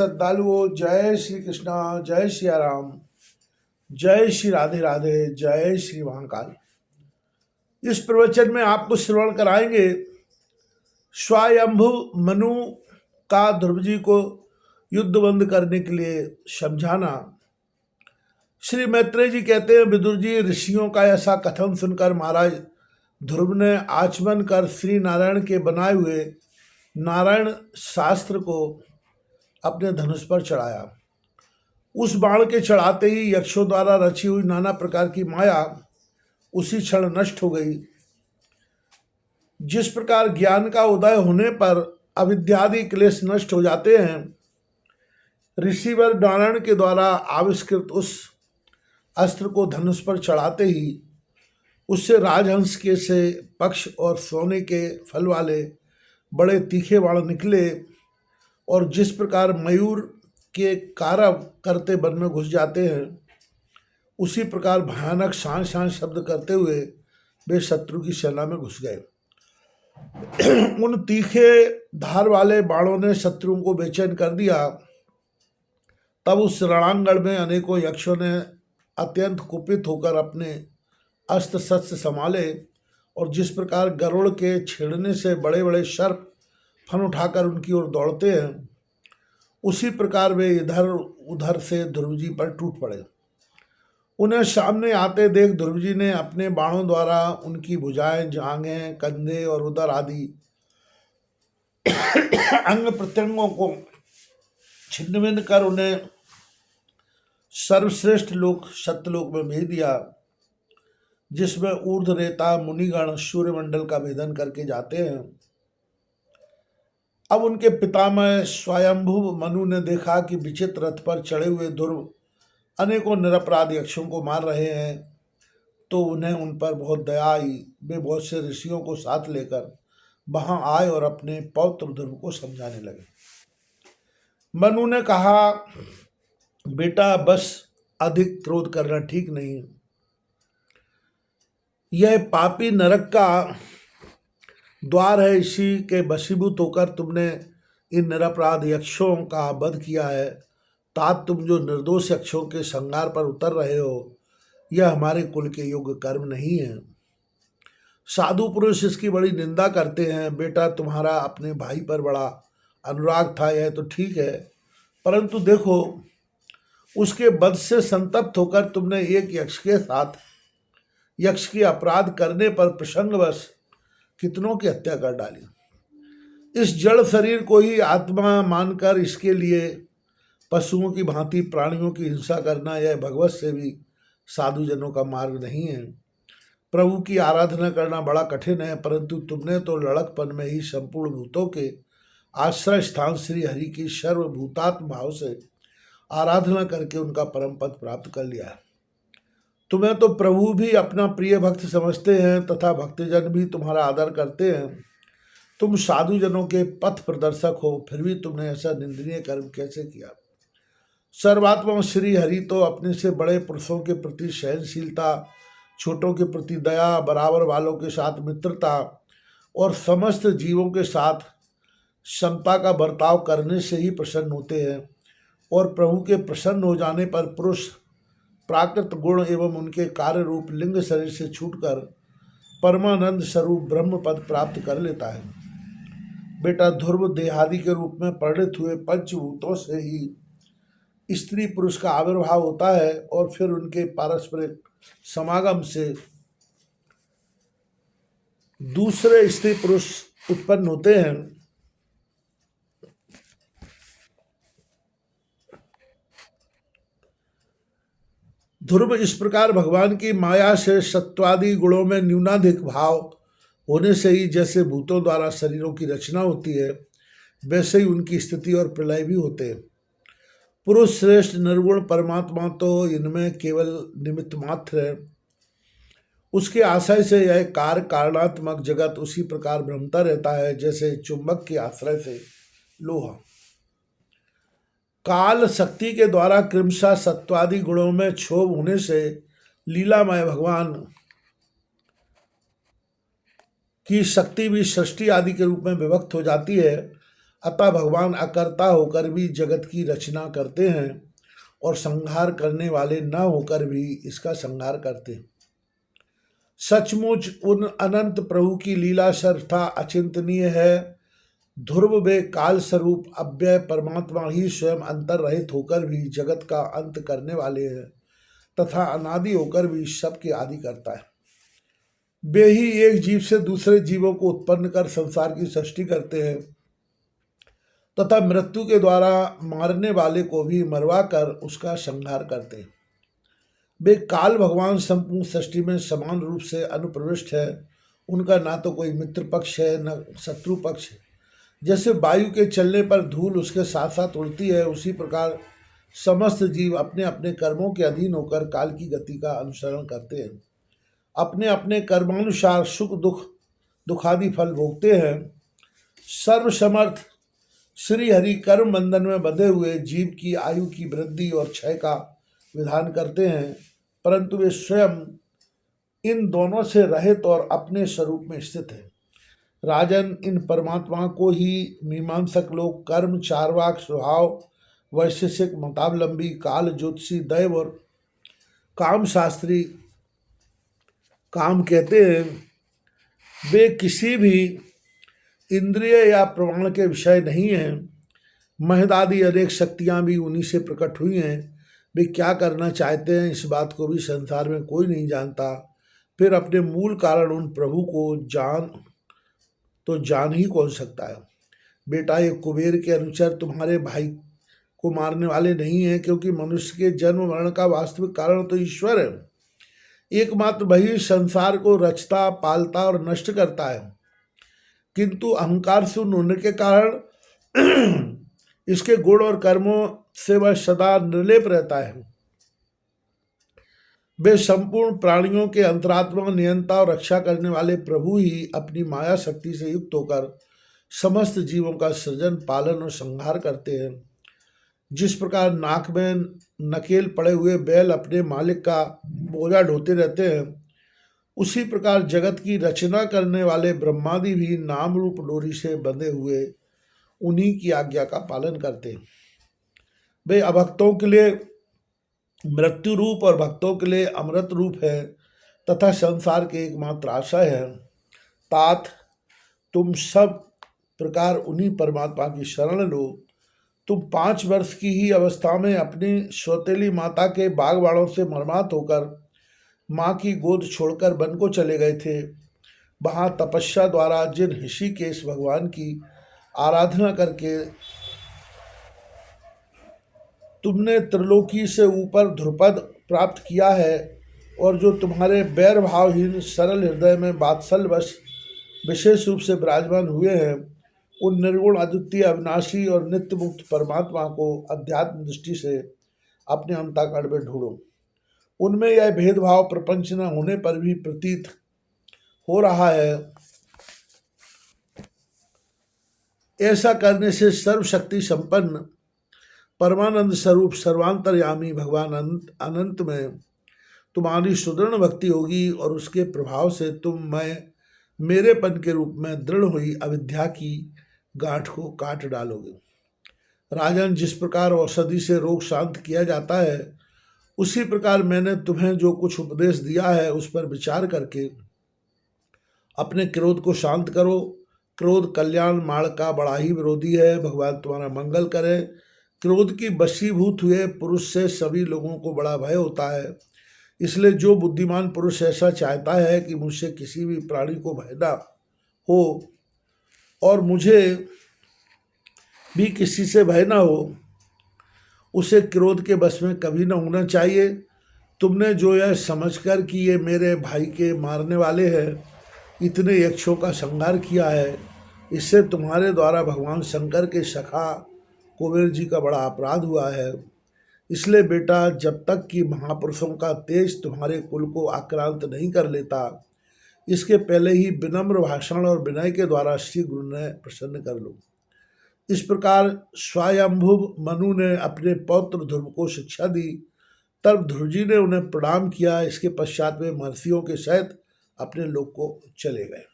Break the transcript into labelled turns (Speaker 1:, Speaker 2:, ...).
Speaker 1: श्रद्धालुओं, जय श्री कृष्णा, जय श्री राम, जय श्री राधे राधे, जय श्री महाकाल। इस प्रवचन में आपको श्रवण कराएंगे स्वयंभु मनु का ध्रुव जी को युद्ध बंद करने के लिए समझाना। श्री मैत्रेय जी कहते हैं, विदुर जी, ऋषियों का ऐसा कथन सुनकर महाराज ध्रुव ने आचमन कर श्री नारायण के बनाए हुए नारायण शास्त्र को अपने धनुष पर चढ़ाया। उस बाण के चढ़ाते ही यक्षों द्वारा रची हुई नाना प्रकार की माया उसी क्षण नष्ट हो गई। जिस प्रकार ज्ञान का उदय होने पर अविद्यादि क्लेश नष्ट हो जाते हैं, ऋषिवर नारायण के द्वारा आविष्कृत उस अस्त्र को धनुष पर चढ़ाते ही उससे राजहंस के से पक्ष और सोने के फल वाले बड़े तीखे बाण निकले और जिस प्रकार मयूर के कारव करते वन में घुस जाते हैं, उसी प्रकार भयानक शान शान शब्द करते हुए वे शत्रु की सेना में घुस गए। उन तीखे धार वाले बाणों ने शत्रुओं को बेचैन कर दिया। तब उस रणांगण में अनेकों यक्षों ने अत्यंत कुपित होकर अपने अस्त्र शस्त्र संभाले और जिस प्रकार गरुड़ के छेड़ने से बड़े बड़े सर्प फन उठाकर उनकी ओर दौड़ते हैं, उसी प्रकार वे इधर उधर से ध्रुव जी पर टूट पड़े। उन्हें सामने आते देख ध्रुव जी ने अपने बाणों द्वारा उनकी भुजाएं, जांघें, कंधे और उदर आदि अंग प्रत्यंगों को छिन्न भिन्न कर उन्हें सर्वश्रेष्ठ लोक सत्यलोक में भेज दिया, जिसमें ऊर्ध्व रेता मुनिगण सूर्यमंडल का भेदन करके जाते हैं। अब उनके पितामह स्वयंभु मनु ने देखा कि विचित्र रथ पर चढ़े हुए ध्रुव अनेकों निरपराध यक्षों को मार रहे हैं, तो उन्हें उन पर बहुत दया आई। वे बहुत से ऋषियों को साथ लेकर वहां आए और अपने पौत्र ध्रुव को समझाने लगे। मनु ने कहा, बेटा, बस अधिक क्रोध करना ठीक नहीं। यह पापी नरक का द्वार है, इसी के वशीभूत होकर तुमने इन निरपराध यक्षों का वध किया है। तात तुम जो निर्दोष यक्षों के संहार पर उतर रहे हो, यह हमारे कुल के योग्य कर्म नहीं है। साधु पुरुष इसकी बड़ी निंदा करते हैं। बेटा, तुम्हारा अपने भाई पर बड़ा अनुराग था, यह तो ठीक है, परंतु देखो, उसके वध से संतप्त होकर तुमने एक यक्ष के साथ यक्ष के अपराध करने पर प्रसंगवश कितनों की हत्या कर डाली। इस जड़ शरीर को ही आत्मा मानकर इसके लिए पशुओं की भांति प्राणियों की हिंसा करना, यह भगवत से भी साधुजनों का मार्ग नहीं है। प्रभु की आराधना करना बड़ा कठिन है, परंतु तुमने तो लड़कपन में ही संपूर्ण भूतों के आश्रय स्थान श्री हरि की सर्वभूतात्म भाव से आराधना करके उनका परम पद प्राप्त कर लिया है। तुम्हें तो प्रभु भी अपना प्रिय भक्त समझते हैं तथा भक्तजन भी तुम्हारा आदर करते हैं। तुम साधुजनों के पथ प्रदर्शक हो, फिर भी तुमने ऐसा निंदनीय कर्म कैसे किया? सर्वात्मा श्री हरि तो अपने से बड़े पुरुषों के प्रति सहनशीलता, छोटों के प्रति दया, बराबर वालों के साथ मित्रता और समस्त जीवों के साथ समता का बर्ताव करने से ही प्रसन्न होते हैं। और प्रभु के प्रसन्न हो जाने पर पुरुष प्राकृत गुण एवं उनके कार्य रूप लिंग शरीर से छूटकर परमानंद स्वरूप ब्रह्म पद प्राप्त कर लेता है। बेटा, ध्रुव देहादि के रूप में परिणत हुए पंचभूतों से ही स्त्री पुरुष का आविर्भाव होता है और फिर उनके पारस्परिक समागम से दूसरे स्त्री पुरुष उत्पन्न होते हैं। ध्रुव इस प्रकार भगवान की माया से सत्वादि गुणों में न्यूनाधिक भाव होने से ही जैसे भूतों द्वारा शरीरों की रचना होती है, वैसे ही उनकी स्थिति और प्रलय भी होते हैं। पुरुष श्रेष्ठ निर्गुण परमात्मा तो इनमें केवल निमित्त मात्र है। उसके आश्रय से यह कार्य कारणात्मक जगत उसी प्रकार भ्रमता रहता है जैसे चुंबक के आश्रय से लोहा। काल शक्ति के द्वारा क्रमशः सत्वादि गुणों में क्षोभ होने से लीलामय भगवान की शक्ति भी सृष्टि आदि के रूप में विभक्त हो जाती है। अतः भगवान अकर्ता होकर भी जगत की रचना करते हैं और संहार करने वाले न होकर भी इसका संहार करते हैं। सचमुच उन अनंत प्रभु की लीला सर्वथा अचिंतनीय है। ध्रुव वे काल स्वरूप अव्यय परमात्मा ही स्वयं अंतर रहित होकर भी जगत का अंत करने वाले हैं तथा अनादि होकर भी सबके आदि करता है। वे ही एक जीव से दूसरे जीवों को उत्पन्न कर संसार की सृष्टि करते हैं तथा मृत्यु के द्वारा मारने वाले को भी मरवा कर उसका संहार करते हैं। वे काल भगवान संपूर्ण सृष्टि में समान रूप से अनुप्रविष्ट है। उनका ना तो कोई मित्र पक्ष है न शत्रु पक्ष है। जैसे वायु के चलने पर धूल उसके साथ साथ उड़ती है, उसी प्रकार समस्त जीव अपने अपने कर्मों के अधीन होकर काल की गति का अनुसरण करते हैं। अपने अपने कर्मानुसार सुख दुख दुखादि फल भोगते हैं। सर्वसमर्थ श्री हरि कर्म बंधन में बंधे हुए जीव की आयु की वृद्धि और क्षय का विधान करते हैं, परंतु वे स्वयं इन दोनों से रहित और अपने स्वरूप में स्थित है। राजन, इन परमात्मा को ही मीमांसक लोग कर्म, चारवाक, स्वभाव, वैशेषिक, मतावलंबी, काल, ज्योतिषी, दैव और काम शास्त्री काम कहते हैं। वे किसी भी इंद्रिय या प्रमाण के विषय नहीं हैं। महदादि अनेक शक्तियाँ भी उन्हीं से प्रकट हुई हैं। वे क्या करना चाहते हैं इस बात को भी संसार में कोई नहीं जानता। फिर अपने मूल कारण उन प्रभु को जान ही कौन सकता है। बेटा, ये कुबेर के अनुचर तुम्हारे भाई को मारने वाले नहीं हैं, क्योंकि मनुष्य के जन्म मरण का वास्तविक कारण तो ईश्वर है। एकमात्र वही संसार को रचता, पालता और नष्ट करता है, किंतु अहंकार शून्य होने के कारण इसके गुण और कर्मों से वह सदा निर्लेप रहता है। वे संपूर्ण प्राणियों के अंतरात्मा, नियंता और रक्षा करने वाले प्रभु ही अपनी माया शक्ति से युक्त होकर समस्त जीवों का सृजन, पालन और संहार करते हैं। जिस प्रकार नाक में नकेल पड़े हुए बैल अपने मालिक का बोझा ढोते रहते हैं, उसी प्रकार जगत की रचना करने वाले ब्रह्मादि भी नाम रूप डोरी से बंधे हुए उन्हीं की आज्ञा का पालन करते हैं। वे अभक्तों के लिए मृत्यु रूप और भक्तों के लिए अमृत रूप है तथा संसार के एकमात्र आशा है। तात, तुम सब प्रकार उन्हीं परमात्मा की शरण लो। तुम 5 वर्ष की ही अवस्था में अपनी सौतेली माता के बागवाड़ों से मर्मात होकर माँ की गोद छोड़कर वन को चले गए थे। वहाँ तपस्या द्वारा जिन ऋषिकेश भगवान की आराधना करके तुमने त्रिलोकी से ऊपर ध्रुपद प्राप्त किया है और जो तुम्हारे बैर भावहीन सरल हृदय में वात्सल्यवश विशेष रूप से विराजमान हुए हैं, उन निर्गुण, अद्वितीय, अविनाशी और नित्य मुक्त परमात्मा को अध्यात्म दृष्टि से अपने अंतःकरण में ढूंढो। उनमें यह भेदभाव प्रपंच न होने पर भी प्रतीत हो रहा है। ऐसा करने से सर्वशक्ति संपन्न परमानंद स्वरूप सर्वांतर्यामी भगवान अनंत में तुम्हारी सुदृढ़ भक्ति होगी और उसके प्रभाव से तुम मेरेपन के रूप में दृढ़ हुई अविद्या की गांठ को काट डालोगे। राजन, जिस प्रकार औषधि से रोग शांत किया जाता है, उसी प्रकार मैंने तुम्हें जो कुछ उपदेश दिया है उस पर विचार करके अपने क्रोध को शांत करो। क्रोध कल्याण मार्ग का बड़ा ही विरोधी है। भगवान तुम्हारा मंगल करे। क्रोध की वशीभूत हुए पुरुष से सभी लोगों को बड़ा भय होता है। इसलिए जो बुद्धिमान पुरुष ऐसा चाहता है कि मुझसे किसी भी प्राणी को भय न हो और मुझे भी किसी से भय न हो, उसे क्रोध के वश में कभी न होना चाहिए। तुमने जो यह समझकर कि ये मेरे भाई के मारने वाले हैं, इतने यक्षों का संहार किया है, इससे तुम्हारे द्वारा भगवान शंकर के सखा कुबेर जी का बड़ा अपराध हुआ है। इसलिए बेटा, जब तक कि महापुरुषों का तेज तुम्हारे कुल को आक्रांत नहीं कर लेता, इसके पहले ही विनम्र भाषण और विनय के द्वारा श्री गुरु ने प्रसन्न कर लो। इस प्रकार स्वयंभुव मनु ने अपने पौत्र ध्रुव को शिक्षा दी। तब ध्रुव जी ने उन्हें प्रणाम किया। इसके पश्चात वे महर्षियों के सहित अपने लोक को चले गए।